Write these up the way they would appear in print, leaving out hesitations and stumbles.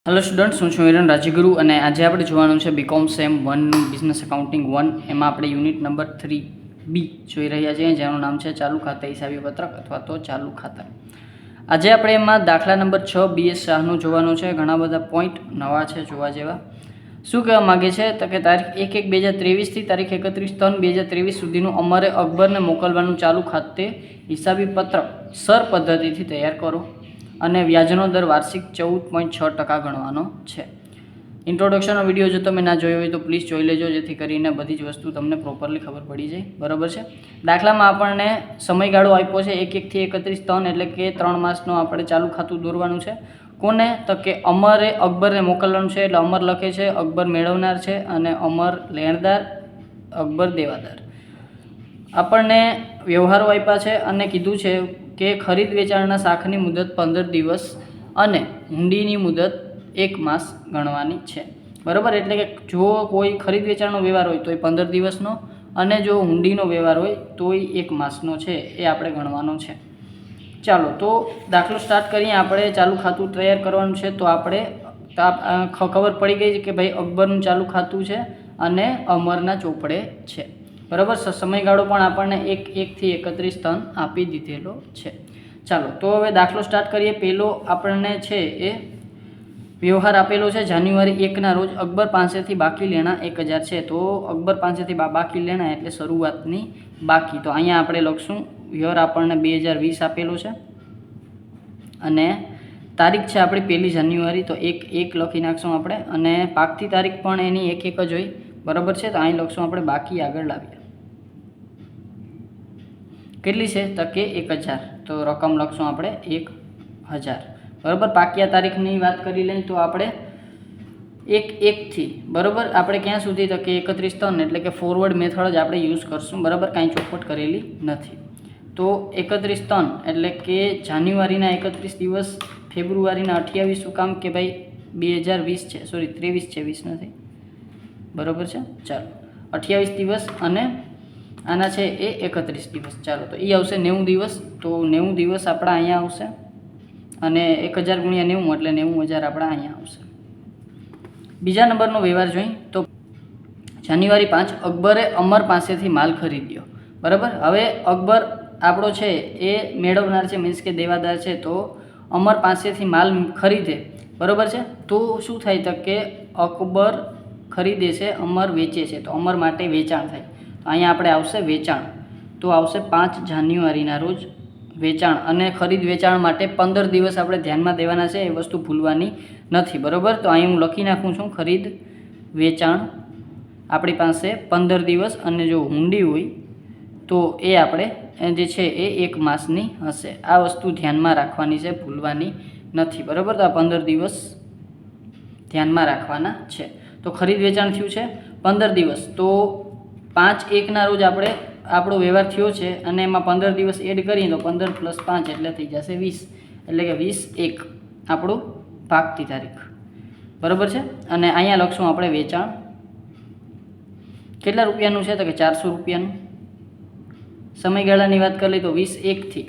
Hello students, હું છું હિરણ રાજ્યગુરુ અને આજે આપણે જોવાનું છે બીકોમ સેમ 1નું બિઝનેસ એકાઉન્ટિંગ 1 એમાં આપણે યુનિટ નંબર 3B જોઈ રહ્યા છીએ, જેનું નામ છે ચાલુ ખાતા હિસાબી પત્રક અથવા તો ચાલુ ખાતા. આજે આપણે એમાં દાખલા નંબર 6 BS શાહનું જોવાનું છે. ઘણા બધા પોઈન્ટ નવા છે જોવા જેવા. શું કહેવા માગે છે તો કે તારીખ 1/1/2023 થી તારીખ 31/3/2023 સુધીનું અમારે અકબરને મોકલવાનું ચાલુ ખાતે હિસાબી પત્રક સર પદ્ધતિથી તૈયાર કરો અને વ્યાજનો દર વાર્ષિક 14.6% ગણવાનો છે. ઇન્ટ્રોડક્શનનો વિડીયો જો તમે ના જોયો હોય તો પ્લીઝ જોઈ લેજો, જેથી કરીને બધી જ વસ્તુ તમને પ્રોપરલી ખબર પડી જાય. બરાબર છે. દાખલામાં આપણને સમયગાળો આપ્યો છે 1/1 થી 31/3 એટલે કે 3 માસનો આપણે ચાલુ ખાતું દોરવાનું છે. કોને તો કે અમરે અકબરને મોકલવાનું છે, એટલે અમર લખે છે, અકબર મેળવનાર છે અને અમર લેણદાર, અકબર દેવાદાર. આપણને વ્યવહારો આપ્યા છે અને કીધું છે કે ખરીદ વેચાણના શાખની મુદત 15 દિવસ અને હુંડીની મુદત 1 માસ ગણવાની છે. બરાબર, એટલે કે જો કોઈ ખરીદ વેચાણનો વ્યવહાર હોય તો એ 15 દિવસનો અને જો હુંડીનો વ્યવહાર હોય તો એ 1 માસનો છે, એ આપણે ગણવાનો છે. ચાલો તો દાખલો સ્ટાર્ટ કરીએ. આપણે ચાલુ ખાતું તૈયાર કરવાનું છે, તો આપણે ખબર પડી ગઈ કે ભાઈ અકબરનું ચાલુ ખાતું છે અને અમરના ચોપડે છે. બરાબર, સમયગાળો પણ આપણને 1/1 થી 31 આપી દીધેલો છે. ચાલો તો હવે દાખલો સ્ટાર્ટ કરીએ. પહેલો આપણને છે એ વ્યવહાર આપેલો છે જાન્યુઆરી 1ના રોજ અકબર પાસેથી બાકી લેણા 1000 છે. તો અકબર પાસેથી બાકી લેણા એટલે શરૂઆતની બાકી. તો અહીંયા આપણે લખશું વ્યવહાર આપણને 2020 આપેલો છે અને તારીખ છે આપણી 1 જાન્યુઆરી, તો 1/1 લખી નાખશું આપણે અને પાકતી તારીખ પણ એની 1/1 જ હોય. બરાબર છે, તો અહીં લખશું આપણે બાકી આગળ લાવીએ. કેટલી છે તો કે 1000, તો રકમ લખશું આપણે 1000. બરાબર, પાકિયા તારીખની વાત કરી લઈએ તો આપણે 1/1 થી બરાબર આપણે ક્યાં સુધી તો કે 31/3 એટલે કે ફોરવર્ડ મેથડ જ આપણે યુઝ કરશું. બરાબર, કાંઈ ચોખવટ કરેલી નથી. તો 31/3 એટલે કે જાન્યુઆરીના 31 દિવસ, ફેબ્રુઆરીના 28. શું કામ કે ભાઈ 2020 છે, સોરી 23 છે, 20 નથી. બરાબર છે, ચાલો 28 દિવસ અને આના છે એ 31 દિવસ. ચાલો તો એ આવશે 90 દિવસ. તો 90 દિવસ આપણા અહીંયા આવશે અને 1000 ગુણ્યા 90 એટલે 90,000 આપણા અહીંયા આવશે. બીજા નંબરનો વ્યવહાર જોઈએ તો જાન્યુઆરી 5 અકબરે અમર પાસેથી માલ ખરીદ્યો. બરાબર, હવે અકબર આપણો છે એ મેળવનાર છે, મીન્સ કે દેવાદાર છે. તો અમર પાસેથી માલ ખરીદે, બરાબર છે, તો શું થાય તો કે અકબર ખરીદે છે, અમર વેચે છે, તો અમર માટે વેચાણ થાય. તો અહીંયા આપણે આવશે વેચાણ, તો આવશે 5 જાન્યુઆરીના રોજ વેચાણ. અને ખરીદ વેચાણ માટે 15 દિવસ આપણે ધ્યાનમાં દેવાના છે, એ વસ્તુ ભૂલવાની નથી. બરાબર, તો અહીં હું લખી નાખું છું ખરીદ વેચાણ આપણી પાસે 15 દિવસ અને જો હુંડી હોય તો એ આપણે જે છે એ 1 માસની હશે. આ વસ્તુ ધ્યાનમાં રાખવાની છે, ભૂલવાની નથી. બરાબર, તો આ 15 દિવસ ધ્યાનમાં રાખવાના છે. તો ખરીદ વેચાણ થયું છે 15 દિવસ, તો 5/1ના રોજ આપણો વ્યવહાર થયો છે અને એમાં 15 દિવસ એડ કરીએ તો 15 + 5 એટલે થઈ જશે 20, એટલે કે 20/1 આપણું પાકતી તારીખ. બરાબર છે, અને અહીંયા લખશું આપણે વેચાણ કેટલા રૂપિયાનું છે તો કે 400 રૂપિયાનું. સમયગાળાની વાત કરી લઈએ તો 20/1 થી,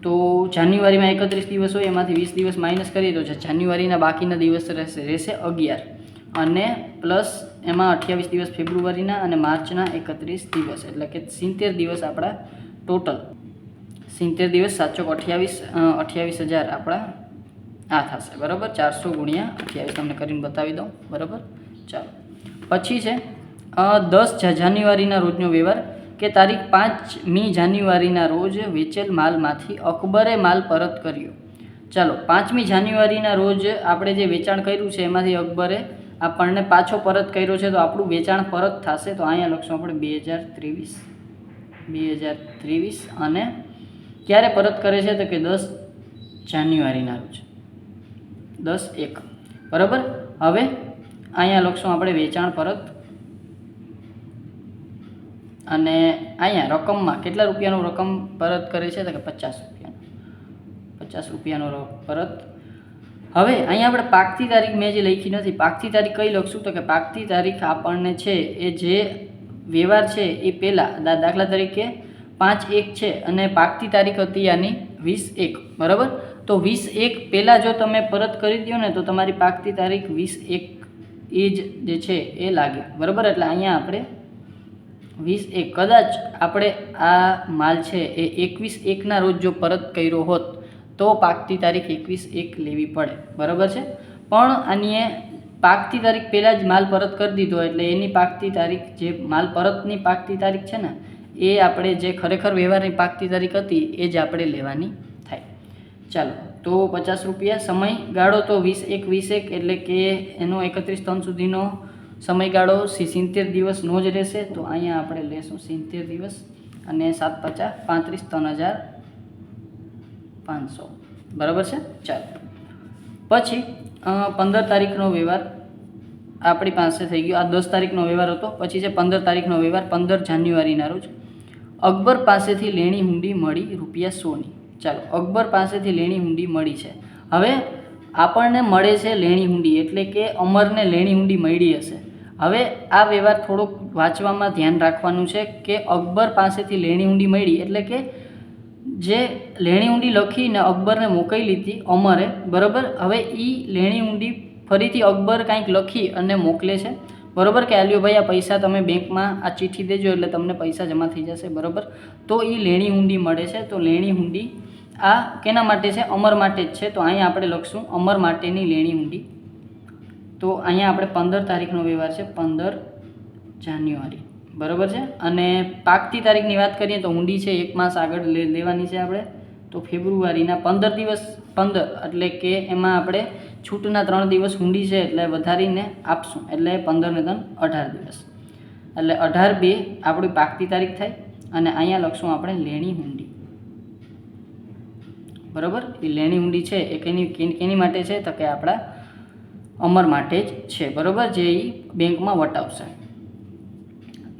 તો જાન્યુઆરીમાં 31 દિવસ હોય એમાંથી 20 દિવસ માઇનસ કરીએ તો જાન્યુઆરીના બાકીના દિવસ રહેશે 11 અને પ્લસ એમાં 28 દિવસ ફેબ્રુઆરીના અને માર્ચના 31 દિવસ, એટલે કે 70 દિવસ આપણા ટોટલ. 70 દિવસ 728,000 આપણા આ થશે. બરાબર, 400 ગુણ્યા 28 તમને કરીને બતાવી દઉં. બરાબર, ચાલો પછી છે 10 જાન્યુઆરીના રોજનો વ્યવહાર કે તારીખ 5મી જાન્યુઆરીના રોજ વેચેલ માલમાંથી અકબરે માલ પરત કર્યો. ચાલો 5મી જાન્યુઆરીના રોજ આપણે જે વેચાણ કર્યું છે એમાંથી અકબરે આપણને પાછો પરત કર્યો છે, તો આપણું વેચાણ પરત થશે. તો અહીંયા લખશું આપણે 2023 અને ક્યારે પરત કરે છે તો કે 10 જાન્યુઆરીના રોજ 10/1. બરાબર, હવે અહીંયા લખશું આપણે વેચાણ પરત અને અહીંયા રકમમાં કેટલા રૂપિયાનું રકમ પરત કરે છે તો કે 50 રૂપિયાનો પરત. હવે અહીંયા આપણે પાકતી તારીખ મેં જે લખી નથી, પાકતી તારીખ કઈ લખશું તો કે પાકતી તારીખ આપણને છે એ જે વ્યવહાર છે એ પહેલાં, દાખલા તરીકે 5/1 છે અને પાકતી તારીખ હતી આની 20/1. બરાબર, તો 20/1 પહેલાં જો તમે પરત કરી દો ને તો તમારી પાકતી તારીખ 20/1 એ જે છે એ લાગે, બરાબર. એટલે અહીંયા આપણે 20/1 કદાચ આપણે આ માલ છે એ 21/1ના રોજ જો પરત કર્યો હોત તો પાકતી તારીખ 21/1 લેવી પડે, બરાબર છે. પણ આની પાકતી તારીખ પહેલાં જ માલ પરત કરી દીધો એટલે એની પાકતી તારીખ જે માલ પરતની પાકતી તારીખ છે ને એ આપણે જે ખરેખર વ્યવહારની પાકતી તારીખ હતી એ જ આપણે લેવાની થાય. ચાલો તો 50 રૂપિયા. સમયગાળો તો 20/1 એટલે કે એનો 31 સુધીનો સમયગાળો 70 દિવસનો જ રહેશે. તો અહીંયા આપણે લેશું 70 દિવસ અને 7×5 = 35,500, બરાબર છે. ચાલો પછી 15 તારીખનો વ્યવહાર આપણી પાસે થઈ ગયો. આ 10 તારીખનો વ્યવહાર હતો. પછી છે 15 તારીખનો વ્યવહાર. 15 જાન્યુઆરીના રોજ અકબર પાસેથી લેણી હુંડી મળી ₹100ની. ચાલો, અકબર પાસેથી લેણી હુંડી મળી છે. હવે આપણને મળે છે લેણી હુંડી એટલે કે અમરને લેણી હુંડી મળી હશે. હવે આ વ્યવહાર થોડોક વાંચવામાં ધ્યાન રાખવાનું છે કે અકબર પાસેથી લેણી હુંડી મળી એટલે કે જે લેણી હુંડી લખીને અકબરને મોકલી લીધી અમરે, બરાબર. હવે એ લેણી હુંડી ફરીથી અકબર કાંઈક લખી અને મોકલે છે, બરાબર, કે આલ્યો ભાઈ આ પૈસા તમે બેંકમાં આ ચિઠ્ઠી દેજો એટલે તમને પૈસા જમા થઈ જશે, બરાબર. તો એ લેણી હુંડી મળે છે. તો લેણી હુંડી આ કેના માટે છે? અમર માટે જ છે. તો અહીંયા આપણે લખશું અમર માટેની લેણી હુંડી. તો અહીંયા આપણે 15 તારીખનો વ્યવહાર છે, 15 જાન્યુઆરી, બરાબર છે. અને પાકતી તારીખની વાત કરીએ તો હુંડી છે 1 માસ આગળ લેવાની છે આપણે. તો ફેબ્રુઆરીના 15 દિવસ, 15 એટલે કે એમાં આપણે છૂટના 3 દિવસ હુંડી છે એટલે વધારીને આપશું એટલે 15 ને 3 18 દિવસ એટલે 18/2 આપણી પાકતી તારીખ થાય. અને અહીંયા લખશું આપણે લેણી હુંડી, બરાબર. એ લેણી હુંડી છે એ કેની માટે છે? તો કે આપણા અમર માટે જ છે, બરાબર, જે એ બેંકમાં વટાવશે.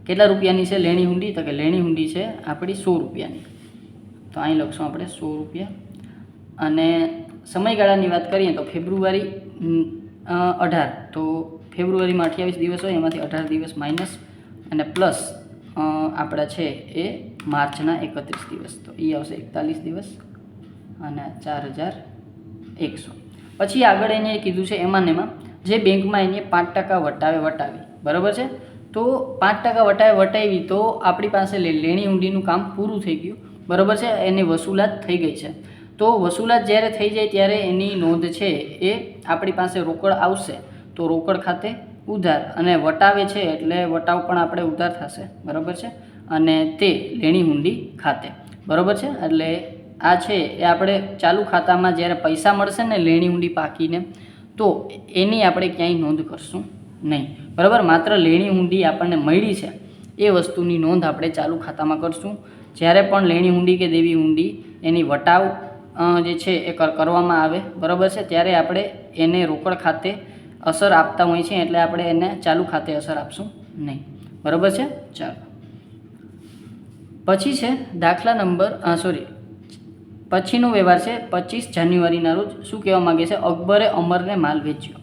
કેટલા રૂપિયાની છે લેણી હુંડી? તો કે લેણી હુંડી છે આપણી 100 રૂપિયાની. તો અહીં લખશું આપણે 100 રૂપિયા. અને સમયગાળાની વાત કરીએ તો ફેબ્રુઆરી 18, તો ફેબ્રુઆરીમાં 28 દિવસ હોય એમાંથી 18 દિવસ માઇનસ અને પ્લસ આપણા છે એ માર્ચના 31 દિવસ, તો એ આવશે 41 દિવસ અને 4,100. પછી આગળ એને કીધું છે એમાં જે બેંકમાં એને 5% વટાવી, બરાબર છે. તો 5% વટાવી તો આપણી પાસે લેણી હુંડીનું કામ પૂરું થઈ ગયું, બરાબર છે. એની વસૂલાત થઈ ગઈ છે. તો વસૂલાત જ્યારે થઈ જાય ત્યારે એની નોંધ છે એ આપણી પાસે રોકડ આવશે. તો રોકડ ખાતે ઉધાર, અને વટાવે છે એટલે વટાવ પણ આપણે ઉધાર થશે, બરાબર છે. અને તે લેણી હુંડી ખાતે, બરાબર છે. એટલે આ છે એ આપણે ચાલુ ખાતામાં જ્યારે પૈસા મળશે ને લેણી હુંડી પાકીને તો એની આપણે ક્યાંય નોંધ કરશું નહીં, બરાબર. માત્ર લેણી હુંડી આપણને મળી છે એ વસ્તુની નોંધ આપણે ચાલુ ખાતામાં કરશું. જ્યારે પણ લેણી હુંડી કે દેવી હુંડી એની વટાવ જે છે એ કરવામાં આવે, બરાબર છે, ત્યારે આપણે એને રોકડ ખાતે અસર આપતા હોય છે એટલે આપણે એને ચાલુ ખાતે અસર આપશું નહીં, બરાબર છે. ચાલો પછી છે દાખલા નંબર પછીનો વ્યવહાર છે 25 જાન્યુઆરીના રોજ. શું કહેવા માગે છે? અકબરે અમરને માલ વેચ્યો.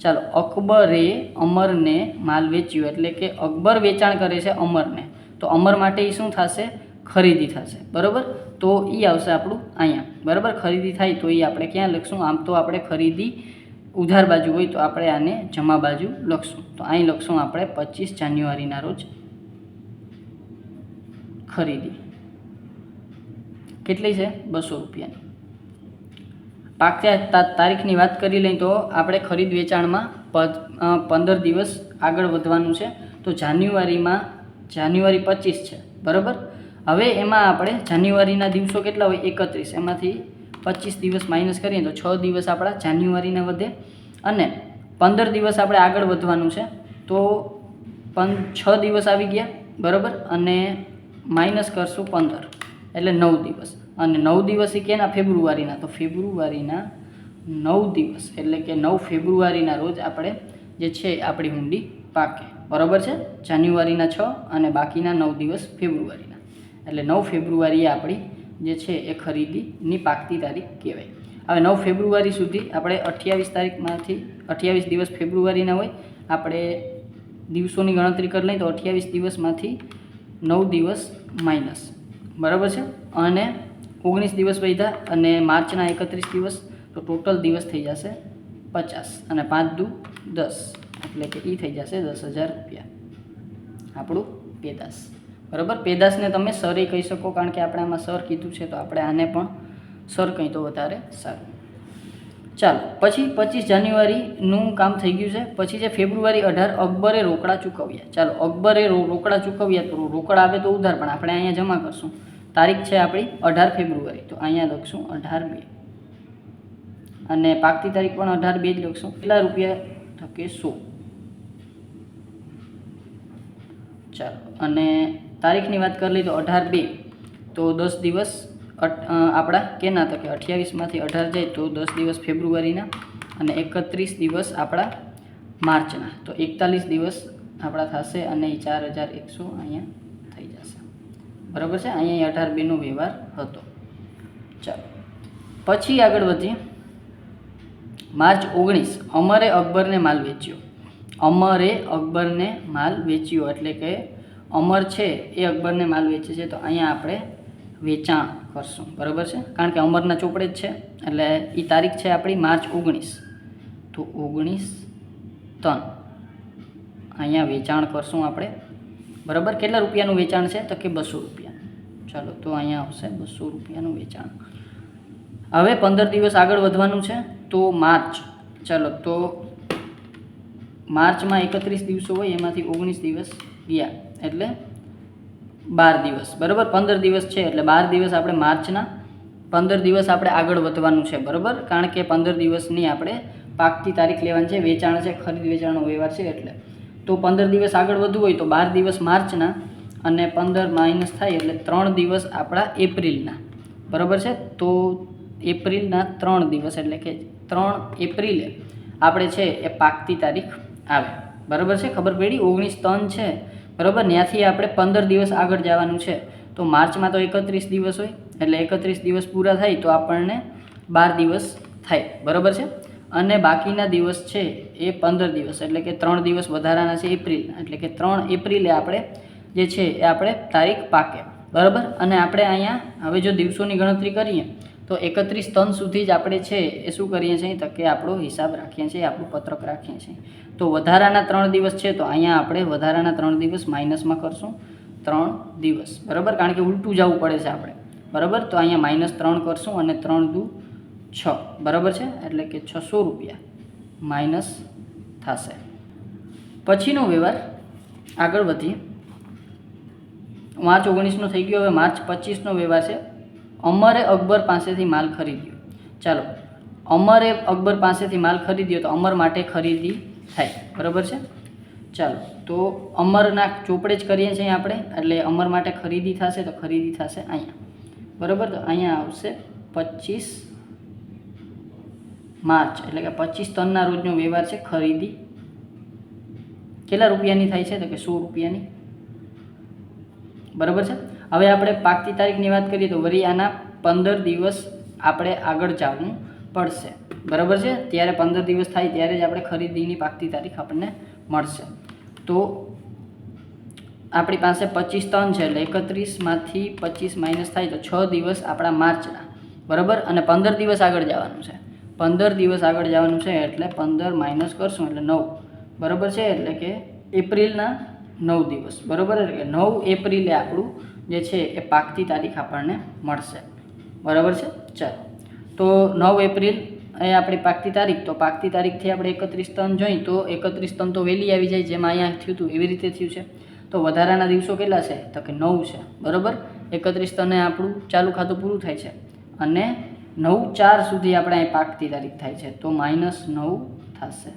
ચાલો, અકબરે અમરને માલ વેચ્યો એટલે કે અકબર વેચાણ કરે છે અમરને. તો અમર માટે એ શું થશે? ખરીદી થશે, બરાબર. તો એ આવશે આપણું અહીંયા, બરાબર. ખરીદી થાય તો એ આપણે ક્યાં લખશું? આમ તો આપણે ખરીદી ઉધાર બાજુ હોય તો આપણે આને જમા બાજુ લખશું. તો અહીં લખશું આપણે 25 જાન્યુઆરીના રોજ ખરીદી. કેટલી છે? 200 રૂપિયાની. પાકતી તારીખની વાત કરી લઈએ તો આપણે ખરીદ વેચાણમાં 15 દિવસ આગળ વધવાનું છે. તો જાન્યુઆરી 25 છે, બરાબર. હવે એમાં આપણે જાન્યુઆરીના દિવસો કેટલા હોય? 31. એમાંથી 25 દિવસ માઇનસ કરીએ તો 6 દિવસ આપણા જાન્યુઆરીના વધે અને 15 દિવસ આપણે આગળ વધવાનું છે. તો 6 દિવસ આવી ગયા, બરાબર. અને માઇનસ કરશું 15 એટલે 9 દિવસ. અને 9 દિવસ એ કેના? ફેબ્રુઆરીના. તો ફેબ્રુઆરીના 9 દિવસ એટલે કે 9 ફેબ્રુઆરીના રોજ આપણે જે છે આપણી હુંડી પાકે, બરાબર છે. જાન્યુઆરીના 6 અને બાકીના 9 દિવસ ફેબ્રુઆરીના એટલે 9 ફેબ્રુઆરીએ આપણી જે છે એ ખરીદીની પાકતી તારીખ કહેવાય. હવે 9 ફેબ્રુઆરી સુધી આપણે 28 તારીખમાંથી 28 દિવસ ફેબ્રુઆરીના હોય, આપણે દિવસોની ગણતરી કરી લઈએ તો 28 દિવસમાંથી 9 દિવસ માઇનસ, બરાબર છે. અને 19 દિવસ વધ્યા અને માર્ચના 31 દિવસ, તો ટોટલ દિવસ થઈ જશે 50 અને 5 દુ 10 એટલે કે એ થઈ જશે 10,000 રૂપિયા આપણું પેદાશ. બરાબર, પેદાશને તમે સર એ કહી શકો, કારણ કે આપણે આમાં સર કીધું છે તો આપણે આને પણ સર કહી તો વધારે સારું. ચાલો, પછી 25 જાન્યુઆરીનું કામ થઈ ગયું છે. પછી છે ફેબ્રુઆરી 18 અકબરે રોકડા ચૂકવ્યા. ચાલો, અકબરે રોકડા ચૂકવ્યા, તો રોકડા આવે તો ઉધાર, પણ આપણે અહીંયા જમા કરશું. તારીખ છે આપણી 18 ફેબ્રુઆરી, તો અહીંયા લખશું 18/2 અને પાકતી તારીખ પણ 18/2 જ લખશું. કેટલા રૂપિયા? તો કે 100. ચાલો, અને તારીખની વાત કરી લઈએ તો 18/2, તો 10 દિવસ આપણા કેના? તો કે 28માંથી 18 જાય તો 10 દિવસ ફેબ્રુઆરીના અને 31 દિવસ આપણા માર્ચના, તો 41 દિવસ આપણા થશે અને 4,100 અહીંયા થઈ જશે. બરાબર છે, અહીંયા 18/2નો વ્યવહાર હતો. ચાલો, પછી આગળ વધીએ. માર્ચ 19 અમરે અકબરને માલ વેચ્યો. અમરે અકબરને માલ વેચ્યો એટલે કે અમર છે એ અકબરને માલ વેચે છે, તો અહીંયા આપણે વેચાણ કરશું. બરાબર છે, કારણ કે અમરના ચોપડે જ છે એટલે એ તારીખ છે આપણી માર્ચ 19, તો 19/3 અહીંયા વેચાણ કરશું આપણે. બરાબર, કેટલા રૂપિયાનું વેચાણ છે? તો કે 200 રૂપિયાનું. ચાલો, તો અહીંયા આવશે 200 રૂપિયાનું વેચાણ. હવે 15 દિવસ આગળ વધવાનું છે, તો માર્ચ. ચાલો, તો માર્ચમાં 31 દિવસો હોય, એમાંથી 19 દિવસ ગયા એટલે 12 દિવસ. બરાબર, 15 દિવસ છે એટલે 12 દિવસ આપણે માર્ચના 15 દિવસ આપણે આગળ વધવાનું છે. બરાબર, કારણ કે 15 દિવસની આપણે પાકતી તારીખ લેવાની છે. વેચાણ છે, ખરીદ વેચાણનો વ્યવહાર છે એટલે. તો 15 દિવસ આગળ વધવું હોય તો 12 દિવસ માર્ચના અને 15 માઇનસ થાય એટલે 3 દિવસ આપણા એપ્રિલના. બરાબર છે, તો એપ્રિલના 3 દિવસ એટલે કે 3 એપ્રિલે આપણે છે એ પાકતી તારીખ આવે. બરાબર છે, ખબર પડી? 19/3 છે. બરાબર, ત્યાંથી આપણે 15 દિવસ આગળ જવાનું છે. તો માર્ચમાં તો 31 દિવસ હોય એટલે 31 દિવસ પૂરા થાય તો આપણને 12 દિવસ થાય. બરાબર છે, અને બાકીના દિવસ છે એ 15 દિવસ એટલે કે 3 દિવસ વધારાના છે એપ્રિલના, એટલે કે 3 એપ્રિલે આપણે જે છે એ આપણે તારીખ પાકે. બરાબર, અને આપણે અહીંયા હવે જો દિવસોની ગણતરી કરીએ તો 31/3 સુધી જ આપણે છે એ શું કરીએ છીએ? તો કે આપણો હિસાબ રાખીએ છીએ, આપણું પત્રક રાખીએ છીએ. તો વધારાના 3 દિવસ છે તો અહીંયા આપણે વધારાના 3 દિવસ માઇનસમાં કરશું 3 દિવસ. બરાબર, કારણ કે ઉલટું જવું પડે છે આપણે. બરાબર, તો અહીંયા -3 કરશું અને 3 દુ 6. બરાબર છે, એટલે કે 600 રૂપિયા માઇનસ થશે. પછીનો વ્યવહાર આગળ વધીએ. માર્ચ 19નો થઈ ગયો. હવે માર્ચ 25નો વ્યવહાર છે. અમરે અકબર પાસેથી માલ ખરીદ્યો. ચાલો, અમરે અકબર પાસેથી માલ ખરીદ્યો તો અમર માટે ખરીદી થાય. બરાબર છે, ચાલો, તો અમરના ચોપડે જ કરીએ છીએ આપણે એટલે અમર માટે ખરીદી થશે તો ખરીદી થશે અહીંયા. બરાબર, તો અહીંયા આવશે 25 માર્ચ એટલે કે 25/3ના રોજનો વ્યવહાર છે. ખરીદી કેટલા રૂપિયાની થાય છે? તો કે 100 રૂપિયાની. બરાબર છે, હવે આપણે પાકતી તારીખની વાત કરીએ તો વળી આના 15 દિવસ આપણે આગળ જવું પડશે. બરાબર છે, ત્યારે 15 દિવસ થાય ત્યારે જ આપણે ખરીદીની પાકતી તારીખ આપણને મળશે. તો આપણી પાસે 25/3 છે એટલે 31માંથી 25 માઇનસ થાય તો 6 દિવસ આપણા માર્ચના. બરાબર, અને 15 દિવસ આગળ જવાનું છે. 15 દિવસ આગળ જવાનું છે એટલે 15 માઇનસ કરશું એટલે 9. બરાબર છે, એટલે કે એપ્રિલના 9 દિવસ. બરાબર, એટલે કે 9 એપ્રિલે આપણું જે છે એ પાકતી તારીખ આપણને મળશે. બરાબર છે, ચાલો, તો 9 એપ્રિલ એ આપણી પાકતી તારીખ. તો પાકતી તારીખથી આપણે 31/3 જોઈ તો 31/3 તો વહેલી આવી જાય, જેમાં અહીંયા થયું હતું એવી રીતે થયું છે. તો વધારાના દિવસો કેટલા છે? તો કે 9 છે. બરાબર, 31/3 આપણું ચાલુ ખાતું પૂરું થાય છે અને 9/4 સુધી આપણે અહીં પાકતી તારીખ થાય છે, તો -9 થશે.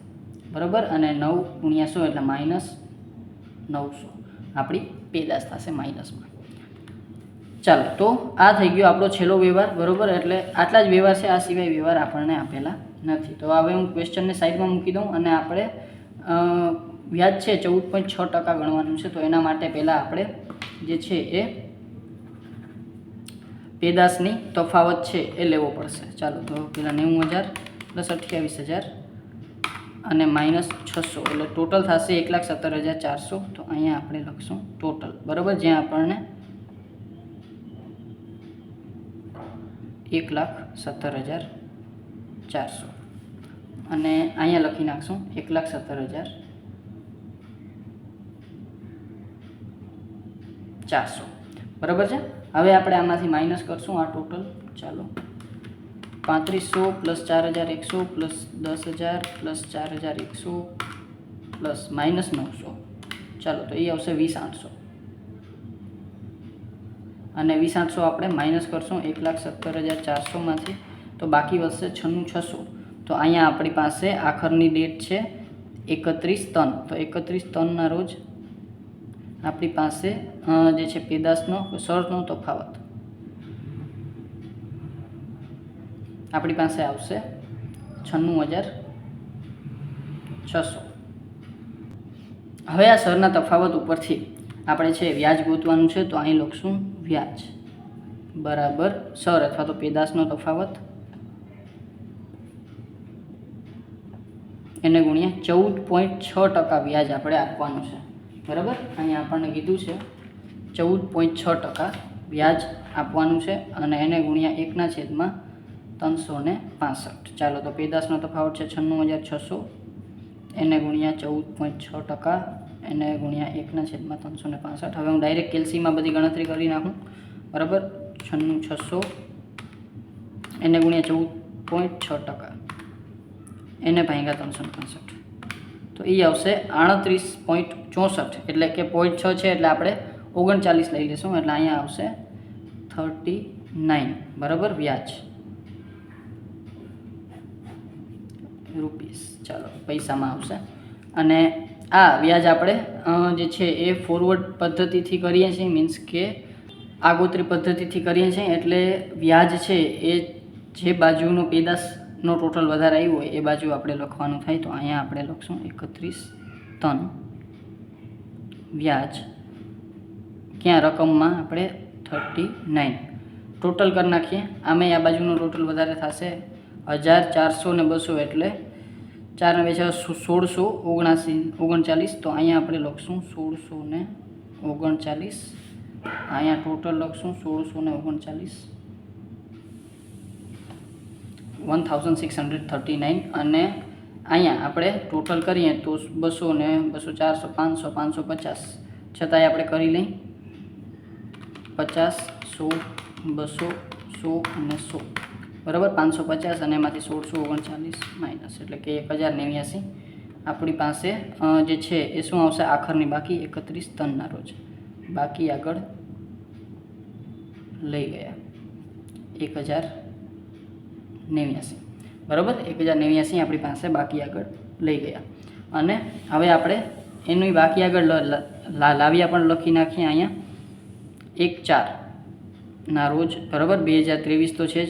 બરાબર, અને 9 × 100 એટલે -900 આપણી પેદાશ થશે માઇનસમાં. ચાલો, તો આ થઈ ગયો આપણો છેલ્લો વ્યવહાર. બરાબર, એટલે આટલા જ વ્યવહાર છે, આ સિવાય વ્યવહાર આપણને આપેલા નથી. તો હવે હું ક્વેશ્ચનને સાઈડમાં મૂકી દઉં અને આપણે વ્યાજ છે 14.6% ગણવાનું છે. તો એના માટે પહેલાં આપણે જે છે એ પેદાશની તફાવત છે એ લેવો પડશે. ચાલો, તો પહેલાં 90,000 + 28,000 અને -600 એટલે ટોટલ થશે 1,17,400. તો અહીંયા આપણે લખશું ટોટલ. બરાબર, જ્યાં આપણને 1,17,400 અને અહીંયા લખી નાખશું 1,17,400 બરાબર છે। હવે આપણે આમાંથી માઇનસ કરશું આ ટોટલ, ચાલો 3500 plus 4,100 plus 10,000 plus 4,100 plus minus 900, ચાલો તો એ આવશે 20,800 અને 20,800 આપણે માઇનસ કરશું 1,17,400માંથી તો બાકી વધશે 96,600। તો અહીંયા આપણી પાસે આખરની ડેટ છે 31/3, તો 31/3ના રોજ આપણી પાસે જે છે પેદાશનો શરતનો તફાવત આપણી પાસે આવશે 96,600। હવે આ શરના તફાવત ઉપરથી આપણે છે વ્યાજ ગોતવાનું છે, તો અહીં લખશું વ્યાજ બરાબર શર અથવા તો પેદાશનો તફાવત એને ગુણ્યા 14.6% વ્યાજ આપણે આપવાનું છે બરાબર। અહીંયા આપણને કીધું છે 14.6% વ્યાજ આપવાનું છે અને એને ગુણ્યા 1/365। ચાલો તો પેદાશનો તફાવત છે 96,600 એને ગુણ્યા 14.6% એને ગુણ્યા 1/365। હવે હું ડાયરેક્ટ કેલ્સીમાં બધી ગણતરી કરી નાખું બરાબર। 96,600 એને ગુણ્યા 14.6% એને ભાગ્યા 365 તો એ આવશે 38.64, એટલે કે 0.6 છે એટલે આપણે 39 લઈ લઈશું, એટલે અહીંયા આવશે 39 બરાબર વ્યાજ રૂપીસ, ચાલો પૈસામાં આવશે। અને આ વ્યાજ આપણે જે છે એ ફોરવર્ડ પદ્ધતિથી કરીએ છીએ, મીન્સ કે આગોતરી પદ્ધતિથી કરીએ છીએ, એટલે વ્યાજ છે એ જે બાજુનો પેદાશનો ટોટલ વધારે આવ્યું હોય એ બાજુ આપણે લખવાનું થાય। તો અહીંયા આપણે લખશું 31/3 વ્યાજ ક્યાં રકમમાં આપણે 39 ટોટલ કરી નાખીએ। આમે આ બાજુનો ટોટલ વધારે થશે 1,400 ને 200 એટલે 4 ને 1639, તો અહીંયા આપણે લખશું 1639, અહીંયા ટોટલ લખશું 1639 1,639 અને અહીંયા આપણે ટોટલ કરીએ તો 200 ને 200 400 500 550 છતાંય આપણે કરી લઈ 50 100 200 100 અને 100 બરાબર 550 અને એમાંથી 1639 માઇનસ એટલે કે 1,089 આપણી પાસે જે છે એ શું આવશે આખરની બાકી 31/3ના રોજ બાકી આગળ લઈ ગયા 1,089 બરાબર 1,089 આપણી પાસે બાકી આગળ લઈ ગયા। અને હવે આપણે એનું બાકી આગળ લાવ્યા પણ લખી નાખીએ અહીંયા 1/4ના રોજ બરાબર 2023 તો છે જ,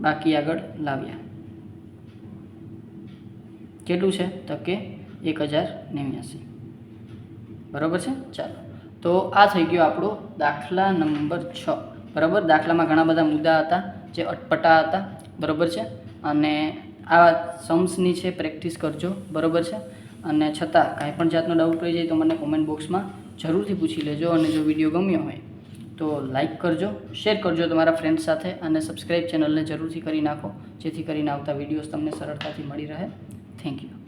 બાકી આગળ લાવ્યા કેટલું છે તો કે 1,089 બરાબર છે। ચાલો તો આ થઈ ગયો આપણો દાખલા નંબર 6 બરાબર। દાખલામાં ઘણા બધા મુદ્દા હતા જે અટપટા હતા બરાબર છે, અને આ सम्सની છે પ્રેક્ટિસ કરજો બરાબર છે। અને છતાં કાંઈ પણ જાતનો ડાઉટ રહી જાય તો મને કોમેન્ટ બોક્સમાં જરૂરથી પૂછી લેજો, અને જો વિડીયો ગમ્યો હોય તો લાઈક કરજો, શેર કરજો તમારા ફ્રેન્ડ્સ સાથે, અને સબસ્ક્રાઈબ ચેનલને જરૂરથી કરી નાખો જેથી કરીને આવતા વિડીયોઝ તમને સરળતાથી મળી રહે। Thank you.